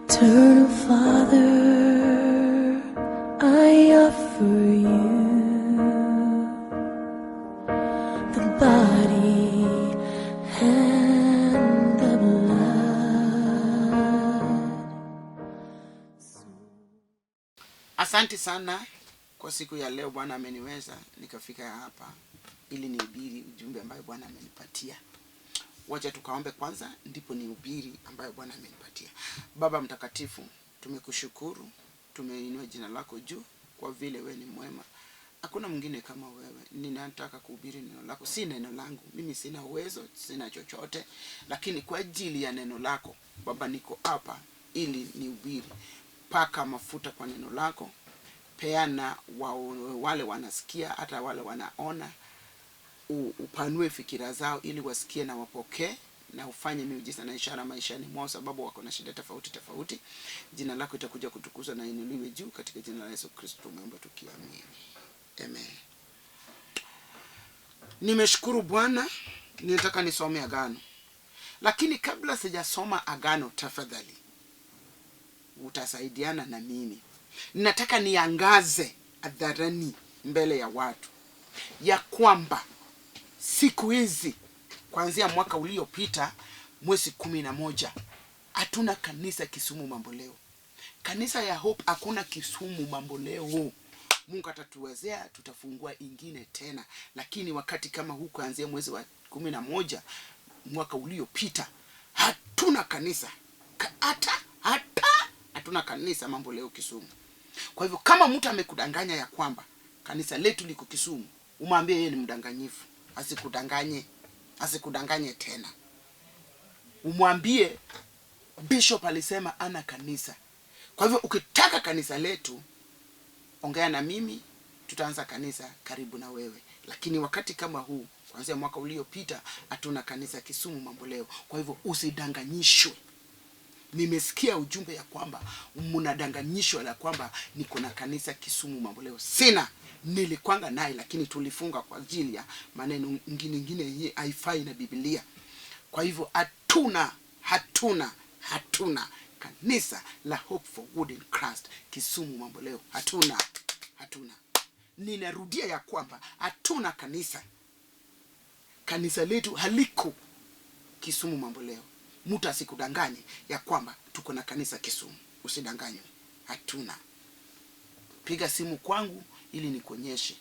Eternal Father, I offer you the body and the blood. Asante sana kwa siku ya leo. Bwana ameniweza nikafika hapa ili nihubiri ujumbe ambayo Bwana amenipatia. Wacha tukaombe kwanza ndipo nihubiri ambayo Bwana amenipatia. Baba mtakatifu, tumekushukuru, tumeinua jina lako juu kwa vile wewe ni mwema. Hakuna mwingine kama wewe. Ninataka kuhubiri neno lako, si neno langu. Mimi sina uwezo, sina chochote, lakini kwa ajili ya neno lako Baba niko hapa ili nihubiri. Paka mafuta kwa neno lako. Peana wale wanasikia hata wale wanaona, upanue fikira zao ili wasikie na wapokee, na ufanye miujiza na ishara maishani mwao, sababu wako na shida tofauti tofauti. Jina lako itakuja kutukuzwa na inuliwe juu, katika jina la Yesu Kristo tumeomba tukiamini. Amen. Nimeshukuru Bwana. Ninataka nisome agano. Lakini kabla sijasoma agano, tafadhali utasaidiana na mimi. Ninataka niangaze hadharani mbele ya watu ya kwamba siku hizi kuanzia mwaka uliopita mwezi 11 hatuna kanisa Kisumu Mamboleo. Kanisa ya Hope hakuna Kisumu Mamboleo. Mungu atatuwezea, tutafungua ingine tena, lakini wakati kama huu kuanzia mwezi wa 11 mwaka uliopita hatuna kanisa. Hata hatuna kanisa Mamboleo Kisumu. Kwa hivyo kama mtu amekudanganya ya kwamba kanisa letu liko Kisumu, umwambie yeye ni mdanganyifu. Asikudanganye tena. Umwambie bishop alisema ana kanisa. Kwa hivyo ukitaka kanisa letu, ongea na mimi, tutaanza kanisa karibu na wewe. Lakini wakati kama huu kuanzia mwaka uliopita hatuna kanisa Kisumu Mamboleo. Kwa hivyo usidanganyishwe. Nimesikia ujumbe ya kwamba mnadanganyishwa la kwamba niko na kanisa Kisumu Mamboleo. Sina. Nilikwanga naye lakini tulifunga kwa ajili ya maneno ingine haifai na Biblia. Kwa hivyo hatuna kanisa la Hope for Good in Christ Kisumu Mamboleo. Hatuna. Ninarudia ya kwamba hatuna kanisa. Kanisa letu haliko Kisumu Mamboleo. Mtu asikudanganye ya kwamba tuko na kanisa Kisumu. Usidanganywe. Hatuna. Piga simu kwangu ili nikuonyeshe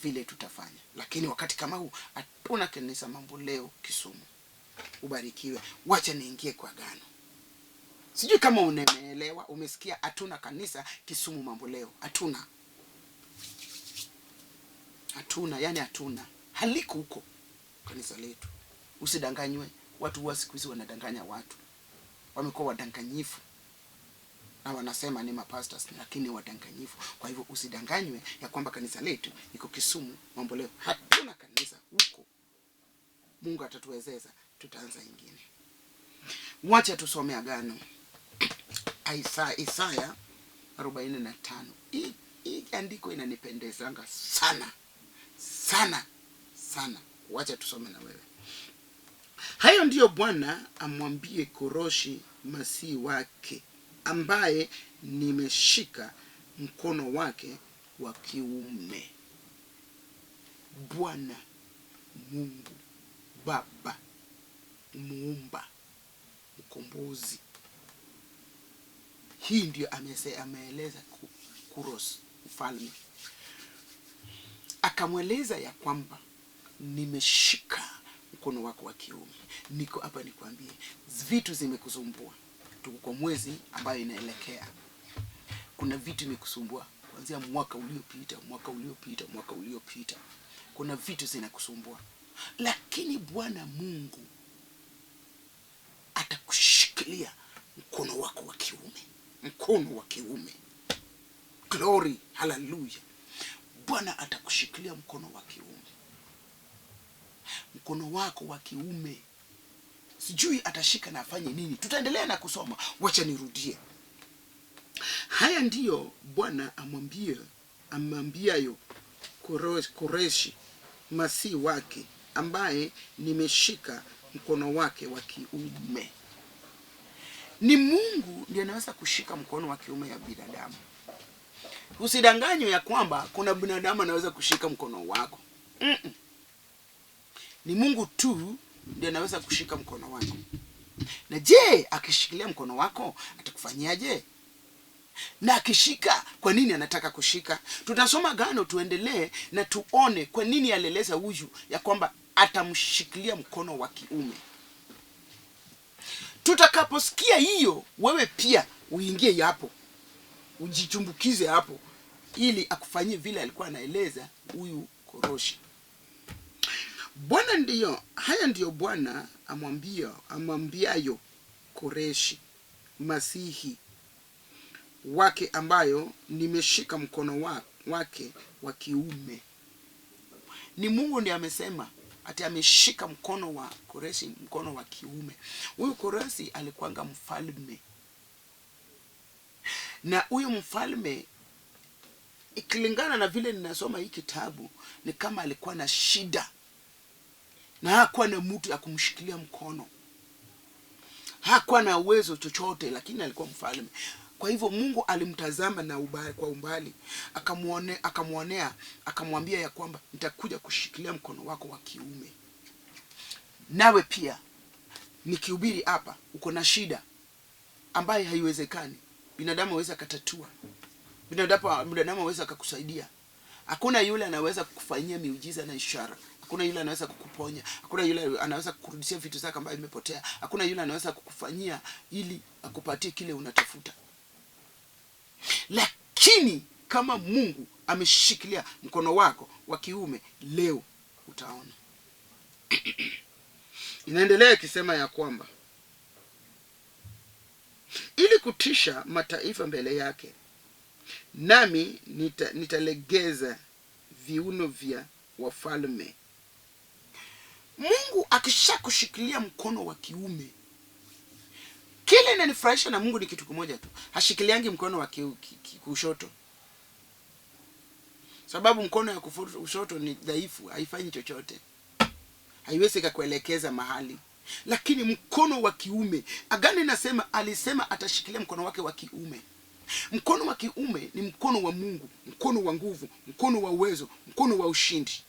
vile tutafanya. Lakini wakati kama huu hatuna kanisa Mamboleo Kisumu. Ubarikiwe. Wacha niingie kwa agano. Sijui kama umeelewa, umesikia hatuna kanisa Kisumu Mamboleo. Hatuna, yani hatuna. Haliko huko kanisa letu. Usidanganywe. Watu wa siku hizi wanadanganya watu. Wamekuwa wadanganyifu. Na wanasema ni mapastors lakini wadanganyifu. Kwa hivyo usidanganywe ya kwamba kanisa letu liko Kisumu Mamboleo. Hatuna kanisa huko. Mungu atatuwezeza, tutaanza ingine. Wacha tusome agano. Isaya 45. Hii andiko inanipendezanga sana. Wacha tusome na wewe. Hayo ndiyo Bwana amwambie Koroshi masihi wake, ambaye nimeshika mkono wake wa kiume. Bwana Mungu Baba, Muumba, Mkombozi. Hii ndio ameeleza Kuros mfalme. Akamweleza ya kwamba nimeshika mkono wako wa kiume. Niko hapa nikwambie, vitu zimekusumbua. Tuko kwa mwezi ambayo inaelekea. Kuna vitu vimekusumbua kuanzia mwaka uliopita. Kuna vitu zinakusumbua. Lakini Bwana Mungu atakushikilia mkono wako wa kiume. Mkono wa kiume. Glory, hallelujah. Bwana atakushikilia mkono wa kiume. Mkono wako wa kiume. Sijui atashika na afanye nini. Tutaendelea na kusoma. Wacha nirudie. Haya ndiyo Bwana amwambiayo Koreshi masihi wake, ambaye nimeshika mkono wake wa kiume. Ni Mungu ndiye anaweza kushika mkono wa kiume ya binadamu. Usidanganywe ya kwamba kuna binadamu anaweza kushika mkono wako. Ni Mungu tu ndiye anaweza kushika mkono wako. Na je, akishikilia mkono wako atakufanyaje? Na akishika, kwa nini anataka kushika? Tutasoma Agano tuendelee na tuone kwa nini alieleza huyu ya kwamba atamshikilia mkono wa kiume. Tutakaposikia hiyo, wewe pia uingie hapo, ujitumbukize hapo, ili akufanyie vile alikuwa anaeleza huyu Koroshi. Haya ndiyo Bwana amwambiayo Koreshi Masihi wake, ambayo nimeshika mkono wake wa kiume. Ni Mungu ndiye amesema ati ameshika mkono wa Koreshi, mkono wa kiume. Huyu Koreshi alikuwanga mfalme, na huyu mfalme, ikilingana na vile ninasoma hii kitabu, ni kama alikuwa na shida na hakuwa na mtu ya kumshikilia mkono, hakuwa na uwezo chochote, lakini alikuwa mfalme. Kwa hivyo Mungu alimtazama na kwa umbali, akamwonea, akamwambia ya kwamba nitakuja kushikilia mkono wako wa kiume. Nawe pia nikihubiri hapa, uko na shida ambaye haiwezekani, binadamu hawezi kutatua, binadamu hawezi kukusaidia. Hakuna yule anaweza kukufanyia miujiza na ishara. Hakuna yule anaweza kukuponya. Hakuna yule anaweza kukurudishia vitu zako ambavyo vimepotea. Hakuna yule anaweza kukufanyia ili akupatie kile unatafuta. Lakini kama Mungu ameshikilia mkono wako wa kiume, leo utaona. Inaendelea ikisema ya kwamba ili kutisha mataifa mbele yake, nami nitalegeza viuno vya wafalme. Mungu akishakushikilia mkono wa kiume, kile inanifurahisha na Mungu ni kitu kimoja tu, hashikiliangi mkono wa kushoto. Sababu mkono ya kushoto ni dhaifu, haifanyi chochote, haiwezi kukuelekeza mahali. Lakini mkono wa kiume, Agano inasema, alisema atashikilia mkono wake wa kiume. Mkono wa kiume ni mkono wa Mungu, mkono wa nguvu, mkono wa uwezo, mkono wa ushindi.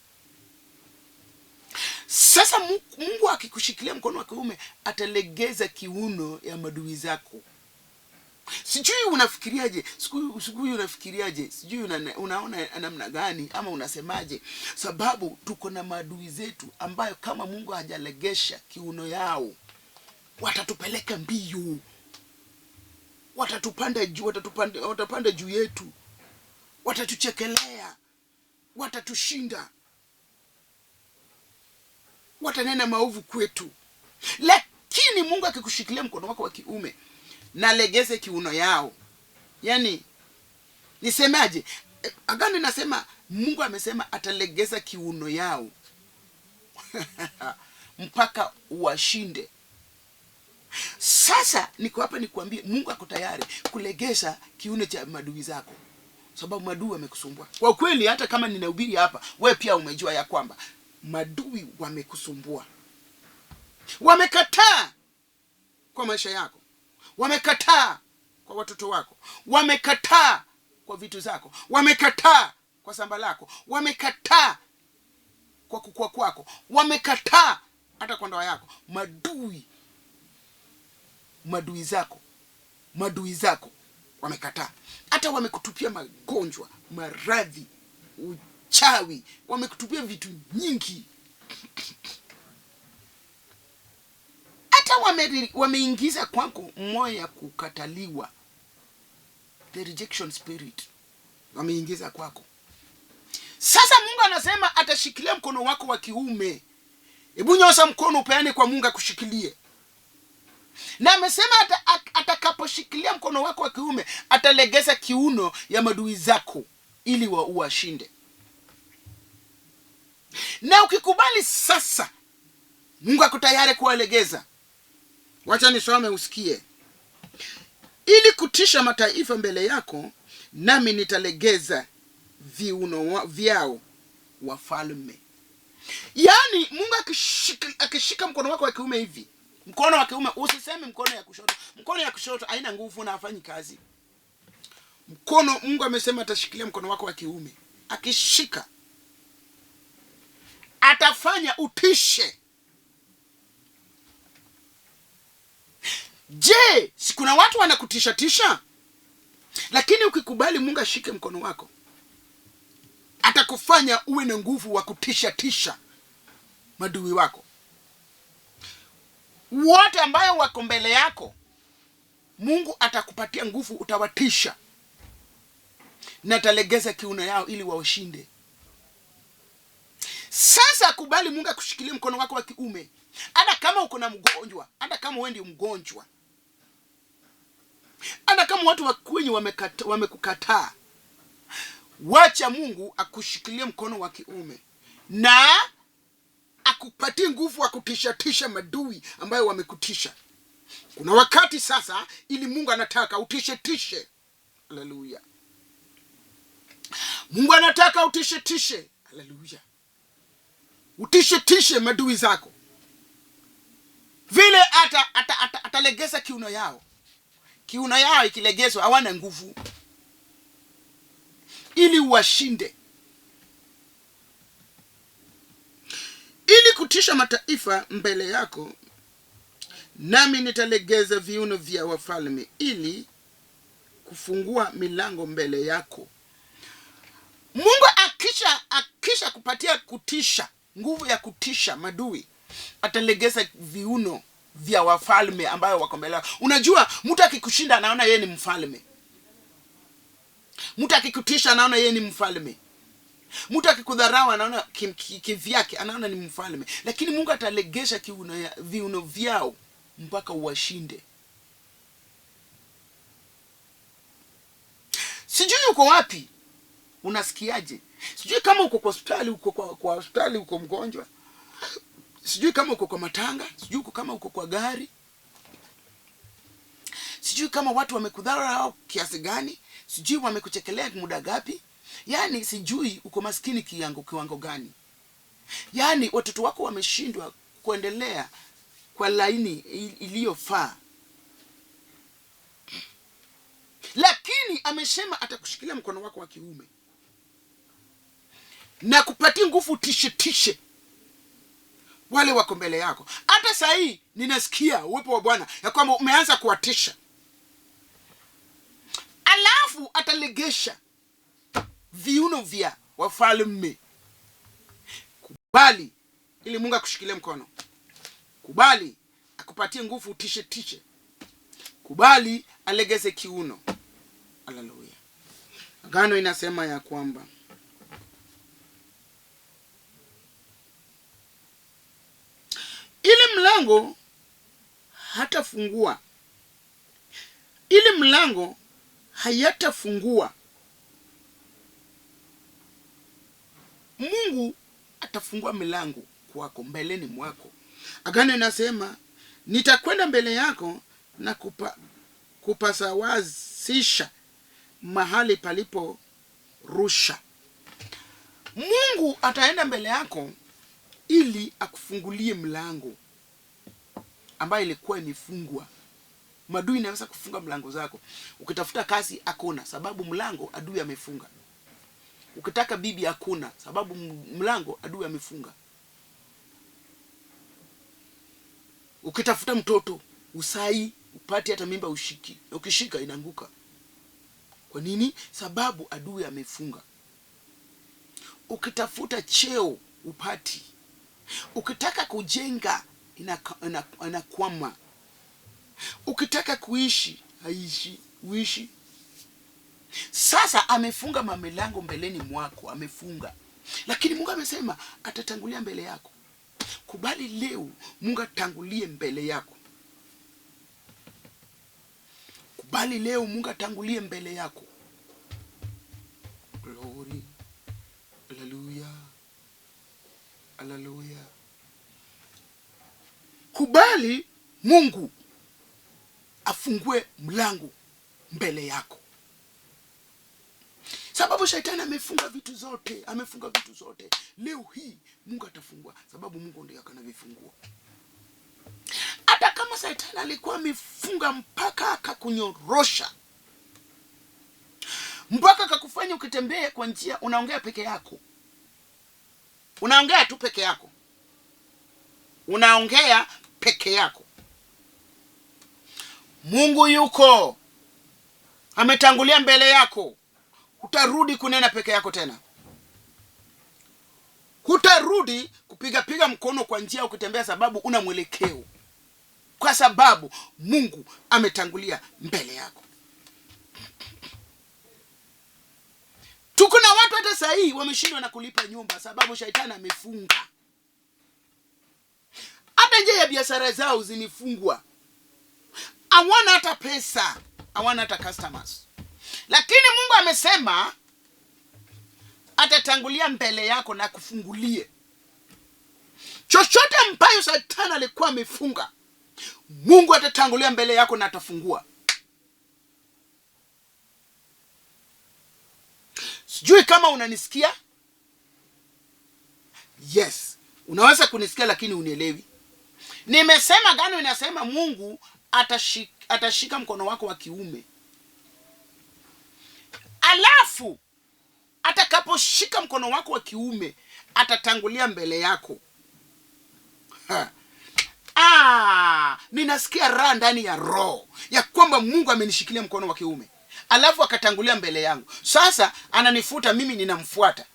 Sasa Mungu akikushikilia mkono wa kiume, atalegeza kiuno ya madui zako. Sijui unafikiriaje, sijui unafikiriaje, sijui unaona namna gani, ama unasemaje? Sababu tuko na madui zetu ambayo kama Mungu hajalegesha kiuno yao, watatupeleka mbio, watapanda juu yetu, watatuchekelea, watatushinda, watanena maovu kwetu. Lakini Mungu akikushikilia mkono wako wa kiume, na legeze kiuno yao. Yani nisemaje? Agano inasema, Mungu amesema atalegeza kiuno yao mpaka uwashinde. Sasa niko hapa nikuambie, Mungu ako tayari kulegeza kiuno cha madui zako, sababu madui wamekusumbua. Kwa kweli, hata kama ninahubiri hapa, wewe pia umejua ya kwamba madui wamekusumbua. Wamekataa kwa maisha yako, wamekataa kwa watoto wako, wamekataa kwa vitu zako, wamekataa kwa shamba lako, wamekataa kwa kukua kwako, wamekataa hata kwa ndoa yako. Madui zako wamekataa. Hata wamekutupia magonjwa, maradhi, uchawi, wamekutupia vitu nyingi. Hata wameingiza kwako moyo ya kukataliwa, the rejection spirit wameingiza kwako. Sasa Mungu anasema atashikilia mkono wako wa kiume. Hebu nyosha mkono upeane kwa Mungu akushikilie. Na amesema atakaposhikilia mkono wako wa kiume, atalegeza kiuno ya madui zako ili uwashinde. Na ukikubali sasa, Mungu ako tayari kuwalegeza. Wacha nisome usikie. Ili kutisha mataifa mbele yako, nami nitalegeza viuno vyao wafalme. Yani Mungu akishika mkono wako wa kiume hivi, Mkono wa kiume, usiseme mkono ya kushoto. Mkono ya kushoto haina nguvu na hafanyi kazi. Mkono, Mungu amesema atashikilia mkono wako wa kiume. Akishika atafanya utishe. Je, si kuna watu wanakutisha tisha? Lakini ukikubali Mungu ashike mkono wako, atakufanya uwe na nguvu wa kutisha tisha madui wako. Wote ambayo wako mbele yako, Mungu atakupatia nguvu, utawatisha. Na atalegeza kiuno yao ili wawashinde. Sasa kubali Mungu akushikilie mkono wako wa kiume. Hata kama uko na mgonjwa, hata kama wewe ndio mgonjwa, hata kama watu wakwenye wamekukataa, wacha Mungu akushikilie mkono wa kiume na akupatie nguvu wa kutisha madui ambayo wamekutisha. Kuna wakati sasa ili Mungu anataka utishe. Haleluya. Mungu anataka utishe. Haleluya. Utishe madui zako. Vile atalegeza kiuno yao. Kiuno yao ikilegezwa hawana nguvu. Ili uwashinde. Ili kutisha mataifa mbele yako, nami nitalegeza viuno vya wafalme ili kufungua milango mbele yako. Mungu akisha kupatia kutisha, nguvu ya kutisha madui, atalegeza viuno vya wafalme ambayo wako mbele yako. Unajua mtu akikushinda anaona yeye ni mfalme. Mtu akikutisha anaona yeye ni mfalme. Mtu akikudharau anaona kivyake anaona ni mfalme. Lakini Mungu atalegeza viuno vyao mpaka uwashinde. Sijui uko wapi, unasikiaje? Sijui kama uko kwa hospitali, kwa hospitali uko mgonjwa. Sijui kama uko kwa matanga, sijui kama uko kwa gari. Sijui kama watu wamekudharau kiasi gani, sijui wamekuchekelea muda gapi. Yaani sijui uko maskini kiwango gani. Yaani watoto wako wameshindwa kuendelea kwa laini iliyofaa. Lakini amesema atakushikilia mkono wako wa kiume na kupatia nguvu tishe wale wako mbele yako. Hata saa hii ninasikia uwepo wa Bwana ya kwamba umeanza kuwatisha. Alafu atalegesha viuno vya wafalme. Kubali ili Mungu akushikilie mkono. Kubali akupatie nguvu tishe. Kubali alegeze kiuno. Haleluya. Agano inasema ya kwamba ile mlango hatafungua. Ile mlango hayatafungua. Mungu atafungua milango kwako, mbeleni mwako. Agano inasema nitakwenda mbele yako na kupasawazisha mahali palipo rusha. Mungu ataenda mbele yako ili akufungulie mlango ambayo ilikuwa imefungwa. Madui inaweza kufunga mlango zako. Ukitafuta kazi hakuna sababu mlango adui amefunga. Ukitaka bibi hakuna sababu mlango adui amefunga. Ukitafuta mtoto usai upate hata mimba ushiki. Ukishika inaanguka. Kwa nini? Sababu adui amefunga. Ukitafuta cheo upati. Ukitaka kujenga inakwama. Ukitaka kuishi haishi, uishi. Sasa amefunga milango mbeleni mwako, amefunga. Lakini Mungu amesema atatangulia mbele yako. Kubali leo Mungu atangulie mbele yako. Kubali leo Mungu atangulie mbele yako. Glory. Hallelujah. Hallelujah. Kubali Mungu afungue mlango mbele yako. Sababu shetani amefunga vitu zote. Leo hii Mungu atafungua sababu Mungu ndiye akanavifungua. Hata kama kama Shetani alikuwa amefunga mpaka akakunyorosha, mpaka akakufanya ukitembea kwa njia unaongea peke yako, unaongea tu peke yako, unaongea peke yako, Mungu yuko ametangulia mbele yako. Hutarudi kunena peke yako tena. Hutarudi kupiga mkono kwa njia ukitembea, sababu una mwelekeo, kwa sababu Mungu ametangulia mbele yako. Tuko na watu hata saa hii wameshindwa na kulipa nyumba sababu Shetani amefunga. Hata njia ya biashara zao zimefungwa. Hawana hata pesa, hawana hata customers. Lakini Mungu amesema atatangulia mbele yako na kufungulie. Chochote ambayo Shetani alikuwa amefunga, Mungu atatangulia mbele yako na atafungua. Sijui kama unanisikia? Yes, unaweza kunisikia lakini unielewi. Nimesema gani? Ninasema Mungu atashika mkono wako wa kiume. Alafu atakaposhika mkono wako wa kiume, atatangulia mbele yako. Ninasikia raha ndani ya roho ya kwamba Mungu amenishikilia mkono wa kiume, alafu akatangulia mbele yangu. Sasa ananifuta, mimi ninamfuata.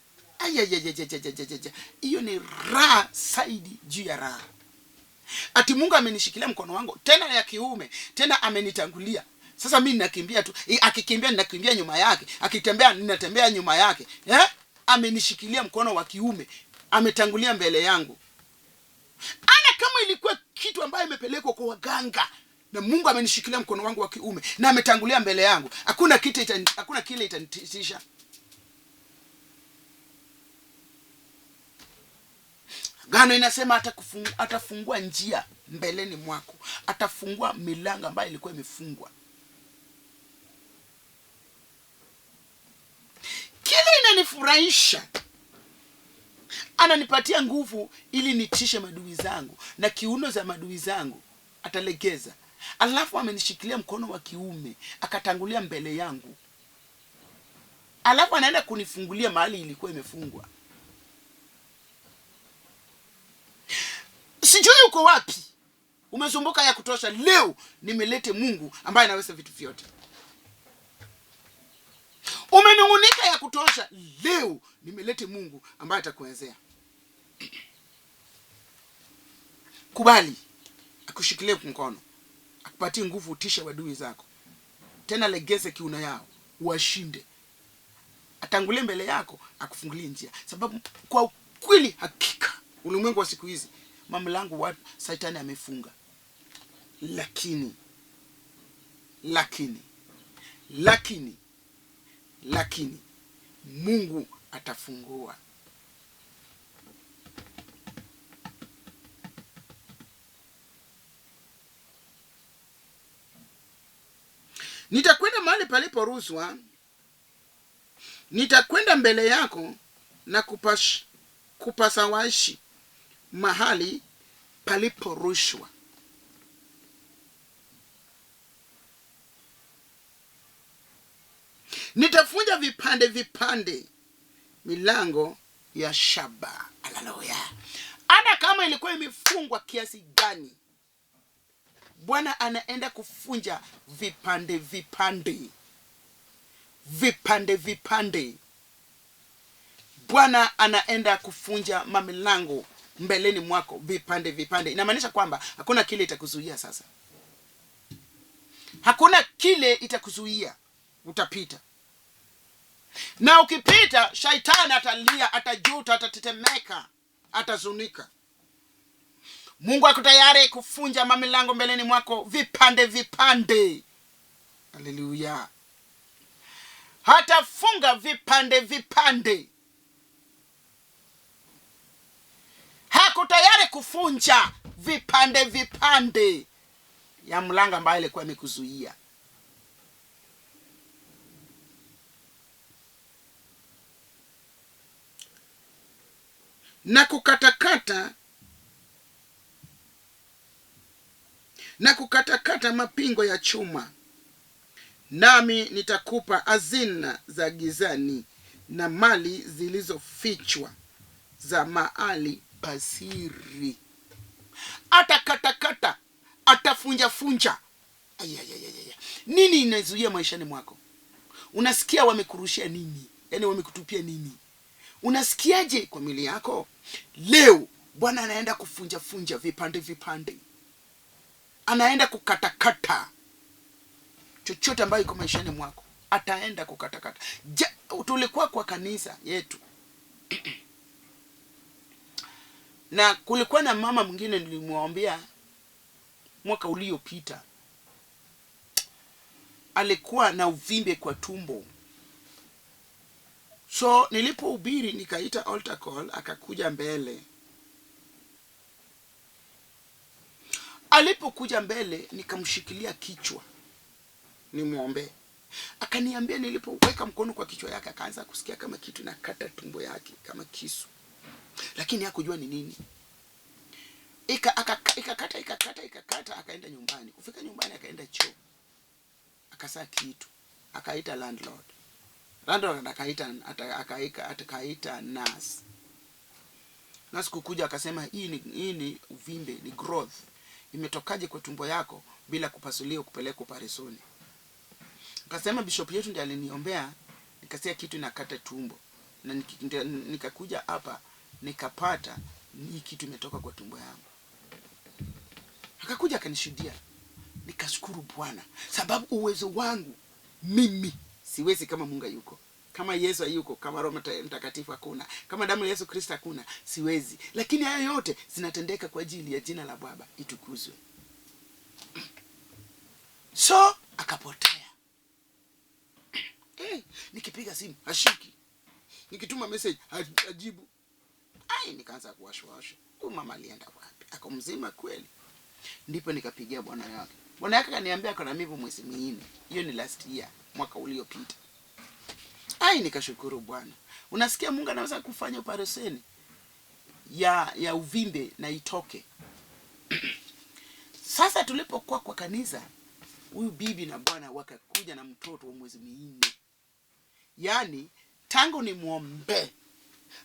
Hiyo ni raha zaidi juu ya raha. Ati Mungu amenishikilia mkono wangu tena ya kiume, tena amenitangulia. Sasa mimi ninakimbia tu. Akikimbia ninakimbia nyuma yake, akitembea ninatembea nyuma yake. Amenishikilia mkono wa kiume, ametangulia mbele yangu. Ana kama ilikuwa kitu ambayo imepelekwa kwa waganga, na Mungu amenishikilia mkono wangu wa kiume na ametangulia mbele yangu, hakuna kile itanitisha. Agano inasema atafungua njia mbeleni mwako, atafungua milango ambayo ilikuwa imefungwa. Kile inanifurahisha, ananipatia nguvu ili nitishe madui zangu, na kiuno za madui zangu atalegeza. Alafu amenishikilia mkono wa kiume, akatangulia mbele yangu. Alafu anaenda kunifungulia mahali ilikuwa imefungwa. Sijui uko wapi, umezumbuka ya kutosha. Leo nimelete Mungu ambaye anaweza vitu vyote. Umenungunika ya kutosha, leo nimelete Mungu ambaye atakuwezea. Kubali akushikilie mkono, akupatie nguvu utishe wadui zako, tena legeze kiuno yao uwashinde. Atangulie mbele yako, akufungulie njia, sababu kwa kweli hakika ulimwengu wa siku hizi mamlango wa Shetani amefunga. Lakini Mungu atafungua. Nitakwenda mahali palipo rushwa, nitakwenda mbele yako na kupasawashi mahali palipo rushwa. Nitafunja vipande milango ya shaba. Haleluya. Hata kama ilikuwa imefungwa kiasi gani, Bwana anaenda kufunja vipande. Bwana anaenda kufunja mamilango mbeleni mwako vipande. Inamaanisha kwamba hakuna kile itakuzuia sasa. Hakuna kile itakuzuia, utapita. Na ukipita, Shetani atalia, atajuta, atatetemeka, atazunika. Mungu ako tayari kufunja mamilango mbeleni mwako vipande. Haleluya. Hatafunga vipande. Hako tayari kufunja vipande ya mlango ambayo ilikuwa imekuzuia. na kukatakata mapingo ya chuma. Nami nitakupa hazina za gizani na mali zilizofichwa za mahali pasiri. Atakatakata, atafunja. Nini inazuia maishani mwako? Unasikia wamekurushia nini? Yaani wamekutupia nini? Unasikiaje kwa mwili yako? Leo Bwana anaenda kufunja vipande. Anaenda kukatakata chochote ambayo iko maishani mwako. Ataenda kukatakata. Tulikuwa kwa kanisa yetu. Na kulikuwa na mama mwingine nilimwambia mwaka uliopita. Alikuwa na uvimbe kwa tumbo. So nilipohubiri nikaita altar call, akakuja mbele. Alipokuja mbele nikamshikilia kichwa nimuombe. Akaniambia nilipoweka mkono kwa kichwa yake akaanza kusikia kama kitu nakata tumbo yake kama kisu. Lakini hakujua ni nini. Ikakata akaenda nyumbani. Kufika nyumbani akaenda choo. Akasaa kitu. Akaita landlord. Landlord akaita nurse. Nurse kukuja akasema hii ni uvimbe, ni growth. Imetokaje kwa tumbo yako bila kupasuliwa kupeleka operesheni. Akasema bishop yetu ndiye aliniombea, nikasikia kitu nakata tumbo. Na nikakuja hapa nikapata hii kitu imetoka kwa tumbo yangu. Akakuja akanishuhudia. Nikashukuru Bwana sababu uwezo wangu mimi siwezi kama Mungu yuko. Kama Yesu yuko, kama Roho Mtakatifu hakuna, kama damu ya Yesu Kristo hakuna, siwezi. Lakini haya yote zinatendeka kwa ajili ya jina la Baba itukuzwe. So akapotea. Nikipiga simu hashiki. Nikituma message hajibu. Nikaanza kuwashwasha. Huyu mama alienda wapi? Akamzima kweli. Ndipo nikapigia bwana yake. Bwana yake akaniambia kuna mivu mwezi 4. Hiyo ni last year, mwaka uliopita. Nikashukuru Bwana. Unasikia Mungu anaweza kufanya operesheni ya uvimbe na itoke. Sasa tulipokuwa kwa kanisa, huyu bibi na bwana wakakuja na mtoto wa mwezi 4. Yaani tangu ni muombe.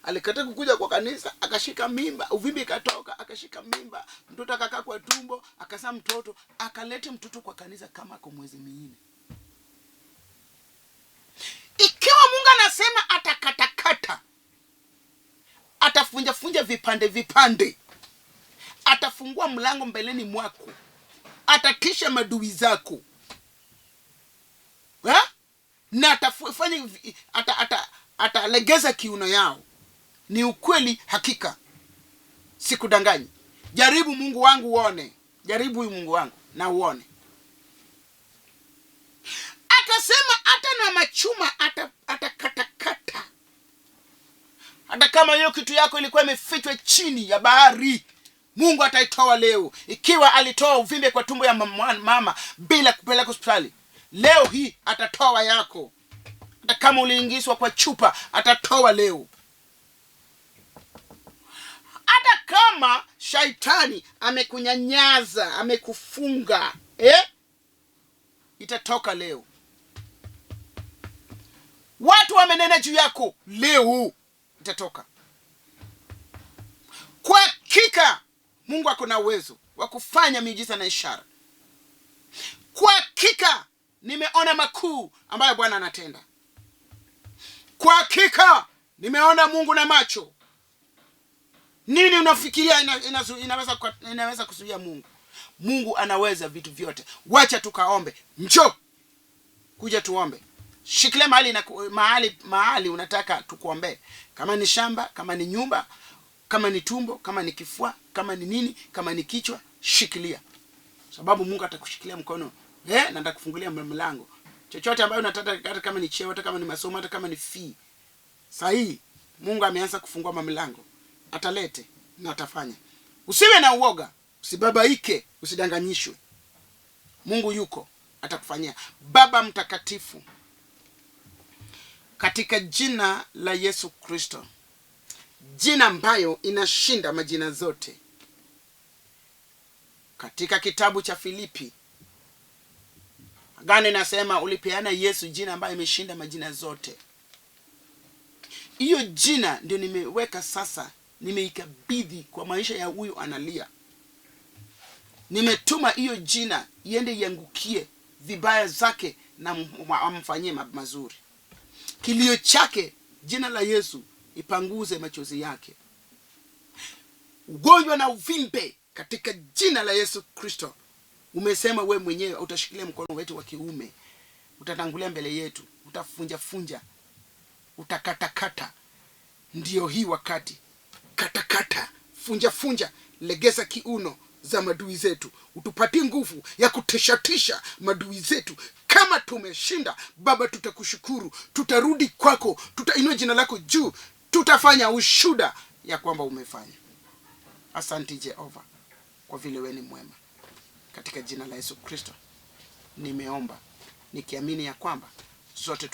Alikataa kukuja kwa kanisa, akashika mimba, uvimbe ikatoka, akashika mimba, mtoto akakaa kwa tumbo, akazaa mtoto, akalete mtoto kwa kanisa kama kwa mwezi 4. Ikiwa Mungu anasema atakatakata, atafunja vipande, atafungua mlango mbeleni mwako, atatisha madui zako, na atafanya atalegeza kiuno yao. Ni ukweli hakika. Sikudanganyi. Jaribu Mungu wangu uone. Jaribu huyu Mungu wangu na uone. Akasema hata na machuma atakatakata. Hata kama hiyo kitu yako ilikuwa imefichwa chini ya bahari, Mungu ataitoa leo. Ikiwa alitoa uvimbe kwa tumbo ya mama bila kupeleka hospitali, leo hii atatoa yako. Hata kama uliingizwa kwa chupa, atatoa leo. Hata kama shaitani amekunyanyaza, amekufunga, itatoka leo. Watu wamenena juu yako, leo itatoka. Kwa hakika Mungu ako na uwezo wa kufanya miujiza na ishara. Kwa hakika nimeona makuu ambayo Bwana anatenda. Kwa hakika nimeona Mungu na macho. Nini unafikiria inaweza kuzuia Mungu? Mungu anaweza vitu vyote. Wacha tukaombe. Njoo. Kuja tuombe. Shikilia mahali unataka tukuombe. Kama ni shamba, kama ni nyumba, kama ni tumbo, kama ni kifua, kama ni nini, kama ni kichwa, shikilia. Sababu Mungu atakushikilia mkono. Na atakufungulia mlango. Chochote ambayo unataka, hata kama ni cheo, hata kama ni masomo, hata kama ni fee. Sahi Mungu ameanza kufungua mlango. Atalete na atafanya. Usiwe na uoga, usibabaike, usidanganyishwe. Mungu yuko, atakufanyia. Baba mtakatifu, katika jina la Yesu Kristo, jina ambayo inashinda majina zote, Katika kitabu cha Filipi, Agano inasema ulipeana Yesu jina ambayo imeshinda majina zote. Hiyo jina ndio nimeweka sasa, nimeikabidhi kwa maisha ya huyu analia. Nimetuma hiyo jina iende iangukie vibaya zake na amfanyie mazuri. Kilio chake, jina la Yesu ipanguze machozi yake. Ugonjwa na uvimbe, katika jina la Yesu Kristo. Umesema we mwenyewe utashikilia mkono wetu wa kiume, utatangulia mbele yetu, utafunja, utakatakata. Ndio hii wakati. Katakata, funja, legeza kiuno za madui zetu. Utupatie nguvu ya kutishatisha madui zetu. Kama tumeshinda, Baba, tutakushukuru. Tutarudi kwako, tutainua jina lako juu. Tutafanya ushuhuda ya kwamba umefanya. Asante Jehova, kwa vile wewe ni mwema. Katika jina la Yesu Kristo nimeomba, nikiamini ya kwamba zote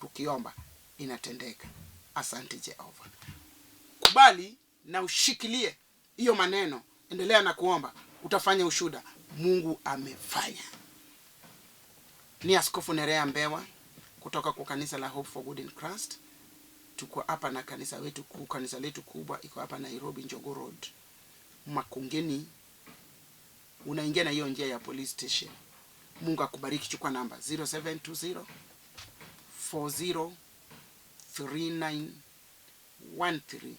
tukiomba inatendeka. Asante Jehova. Kubali na ushikilie hiyo maneno. Endelea na kuomba, utafanya ushuhuda. Mungu amefanya. Ni Askofu Nereah Mbewa kutoka kwa kanisa la Hope for Good in Christ. Tuko hapa na kanisa letu kubwa iko hapa Nairobi, Njogoo Road, Makongeni. Unaingia na hiyo njia ya police station. Mungu akubariki. Chukua namba 0720 403913.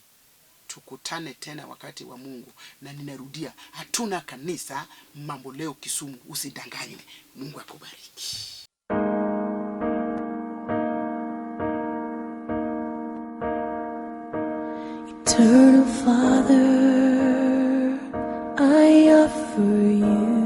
Tukutane tena wakati wa Mungu. Na ninarudia, hatuna kanisa Mambo Leo Kisumu, usidanganywe. Mungu akubariki. Eternal Father, I offer you